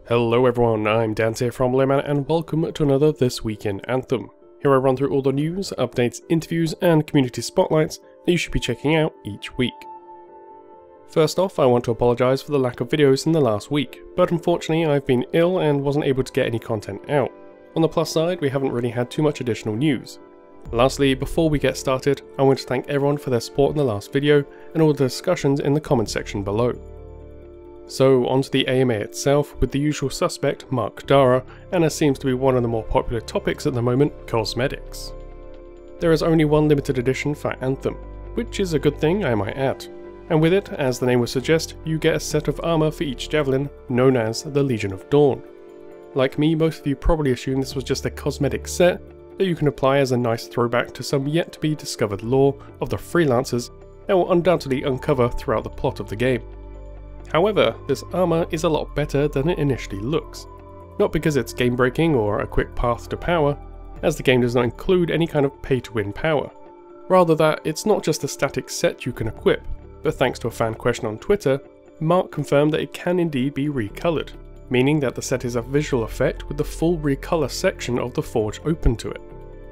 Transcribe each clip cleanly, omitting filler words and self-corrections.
Hello everyone, I'm Dan here from Layman and welcome to another This Week in Anthem. Here I run through all the news, updates, interviews and community spotlights that you should be checking out each week. First off, I want to apologise for the lack of videos in the last week, but unfortunately I've been ill and wasn't able to get any content out. On the plus side, we haven't really had too much additional news. Lastly, before we get started, I want to thank everyone for their support in the last video and all the discussions in the comment section below. So onto the AMA itself, with the usual suspect Mark Dara, and as seems to be one of the more popular topics at the moment, cosmetics. There is only one limited edition for Anthem, which is a good thing I might add, and with it, as the name would suggest, you get a set of armour for each Javelin, known as the Legion of Dawn. Like me, most of you probably assume this was just a cosmetic set that you can apply as a nice throwback to some yet to be discovered lore of the Freelancers that will undoubtedly uncover throughout the plot of the game. However, this armour is a lot better than it initially looks, not because it's game breaking or a quick path to power, as the game does not include any kind of pay to win power, rather that it's not just a static set you can equip, but thanks to a fan question on Twitter, Mark confirmed that it can indeed be recoloured, meaning that the set is a visual effect with the full recolour section of the forge open to it.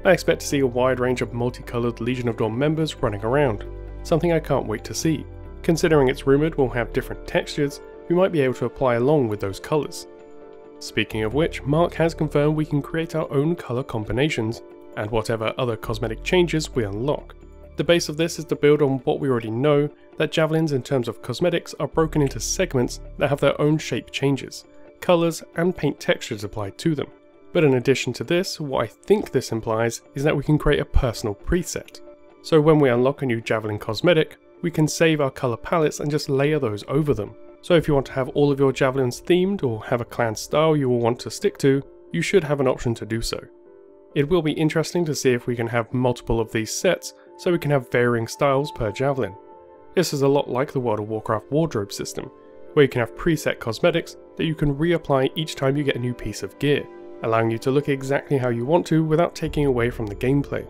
I expect to see a wide range of multicoloured Legion of Dawn members running around, something I can't wait to see. Considering it's rumoured we'll have different textures, we might be able to apply along with those colours. Speaking of which, Mark has confirmed we can create our own colour combinations, and whatever other cosmetic changes we unlock. The base of this is to build on what we already know, that javelins in terms of cosmetics are broken into segments that have their own shape changes, colours and paint textures applied to them. But in addition to this, what I think this implies is that we can create a personal preset. So when we unlock a new javelin cosmetic, we can save our colour palettes and just layer those over them. So if you want to have all of your javelins themed or have a clan style you will want to stick to, you should have an option to do so. It will be interesting to see if we can have multiple of these sets so we can have varying styles per javelin. This is a lot like the World of Warcraft wardrobe system, where you can have preset cosmetics that you can reapply each time you get a new piece of gear, allowing you to look exactly how you want to without taking away from the gameplay.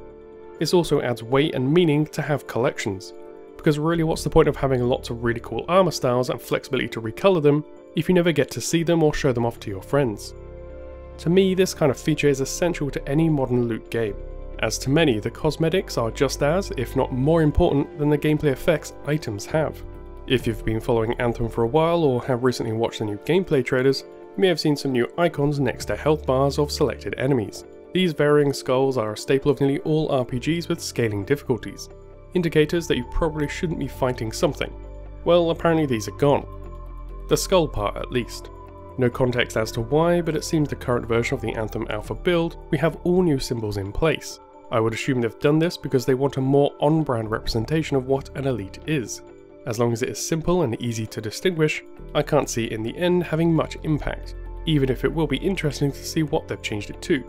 This also adds weight and meaning to have collections, because really what's the point of having lots of really cool armour styles and flexibility to recolour them if you never get to see them or show them off to your friends? To me, this kind of feature is essential to any modern loot game, as to many the cosmetics are just as, if not more important than the gameplay effects items have. If you've been following Anthem for a while or have recently watched the new gameplay trailers, you may have seen some new icons next to health bars of selected enemies. These varying skulls are a staple of nearly all RPGs with scaling difficulties, indicators that you probably shouldn't be fighting something. Well, apparently these are gone. The skull part at least. No context as to why, but it seems the current version of the Anthem Alpha build, we have all new symbols in place. I would assume they've done this because they want a more on-brand representation of what an elite is. As long as it is simple and easy to distinguish, I can't see it in the end having much impact, even if it will be interesting to see what they've changed it to.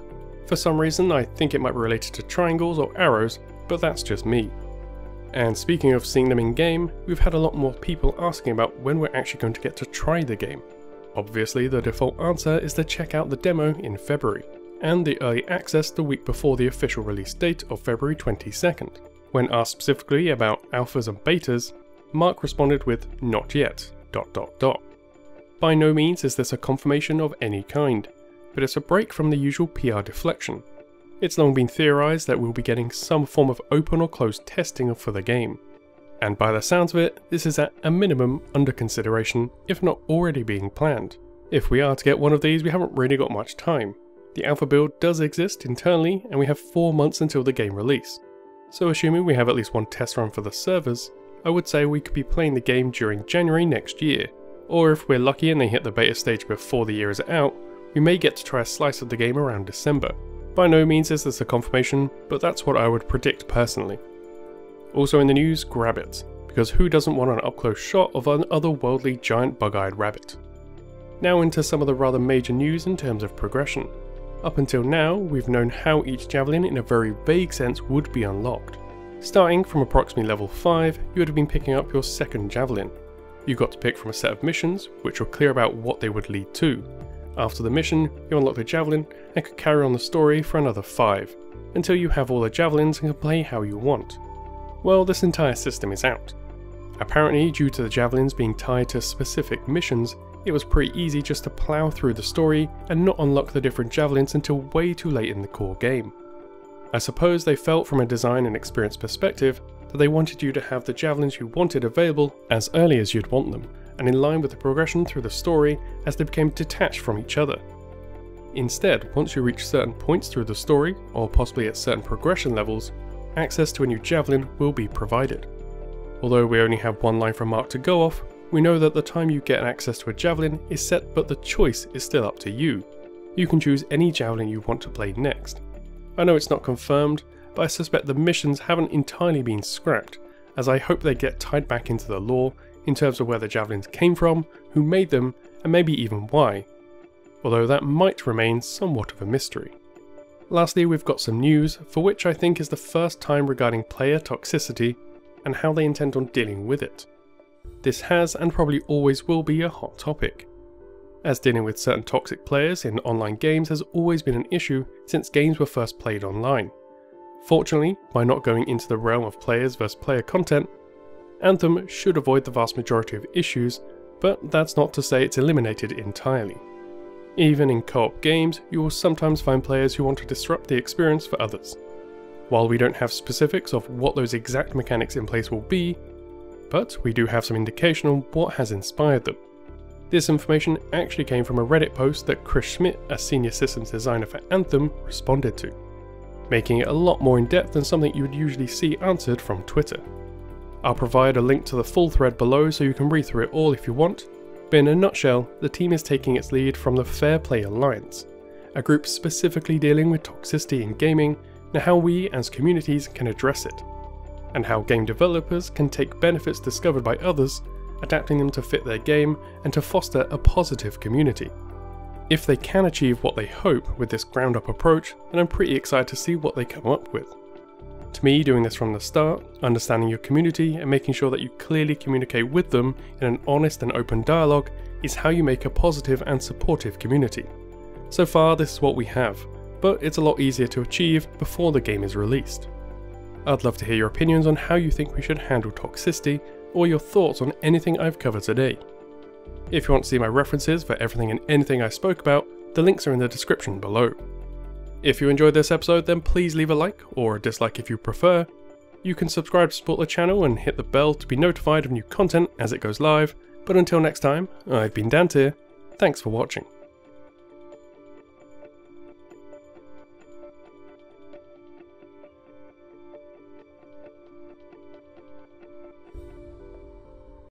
For some reason I think it might be related to triangles or arrows, but that's just me. And speaking of seeing them in game, we've had a lot more people asking about when we're actually going to get to try the game. Obviously the default answer is to check out the demo in February, and the early access the week before the official release date of February 22nd. When asked specifically about alphas and betas, Mark responded with "not yet, ... By no means is this a confirmation of any kind, but it's a break from the usual PR deflection. It's long been theorised that we'll be getting some form of open or closed testing for the game, and by the sounds of it, this is at a minimum under consideration, if not already being planned. If we are to get one of these, we haven't really got much time. The alpha build does exist internally, and we have 4 months until the game release. So assuming we have at least one test run for the servers, I would say we could be playing the game during January next year, or if we're lucky and they hit the beta stage before the year is out, we may get to try a slice of the game around December. By no means is this a confirmation, but that's what I would predict personally. Also in the news, Grabbits, because who doesn't want an up-close shot of an otherworldly giant bug-eyed rabbit? Now into some of the rather major news in terms of progression. Up until now, we've known how each javelin in a very vague sense would be unlocked. Starting from approximately level 5, you would have been picking up your second javelin. You got to pick from a set of missions, which were clear about what they would lead to. After the mission, you unlock the javelin and could carry on the story for another 5, until you have all the javelins and can play how you want. Well, this entire system is out. Apparently, due to the javelins being tied to specific missions, it was pretty easy just to plough through the story and not unlock the different javelins until way too late in the core game. I suppose they felt from a design and experience perspective that they wanted you to have the javelins you wanted available as early as you'd want them, and in line with the progression through the story as they became detached from each other. Instead, once you reach certain points through the story, or possibly at certain progression levels, access to a new javelin will be provided. Although we only have one line from Mark to go off, we know that the time you get access to a javelin is set, but the choice is still up to you. You can choose any javelin you want to play next. I know it's not confirmed, but I suspect the missions haven't entirely been scrapped, as I hope they get tied back into the lore in terms of where the javelins came from, who made them, and maybe even why. Although that might remain somewhat of a mystery. Lastly, we've got some news, for which I think is the first time regarding player toxicity and how they intend on dealing with it. This has and probably always will be a hot topic, as dealing with certain toxic players in online games has always been an issue since games were first played online. Fortunately, by not going into the realm of players versus player content, Anthem should avoid the vast majority of issues, but that's not to say it's eliminated entirely. Even in co-op games, you will sometimes find players who want to disrupt the experience for others. While we don't have specifics of what those exact mechanics in place will be, but we do have some indication on what has inspired them. This information actually came from a Reddit post that Chris Schmidt, a senior systems designer for Anthem, responded to, making it a lot more in depth than something you would usually see answered from Twitter. I'll provide a link to the full thread below so you can read through it all if you want, but in a nutshell, the team is taking its lead from the Fair Play Alliance, a group specifically dealing with toxicity in gaming and how we as communities can address it, and how game developers can take benefits discovered by others, adapting them to fit their game and to foster a positive community. If they can achieve what they hope with this ground up approach, then I'm pretty excited to see what they come up with. To me, doing this from the start, understanding your community and making sure that you clearly communicate with them in an honest and open dialogue is how you make a positive and supportive community. So far this is what we have, but it's a lot easier to achieve before the game is released. I'd love to hear your opinions on how you think we should handle toxicity, or your thoughts on anything I've covered today. If you want to see my references for everything and anything I spoke about, the links are in the description below. If you enjoyed this episode, then please leave a like, or a dislike if you prefer. You can subscribe to support the channel and hit the bell to be notified of new content as it goes live, but until next time, I've been Dante, thanks for watching.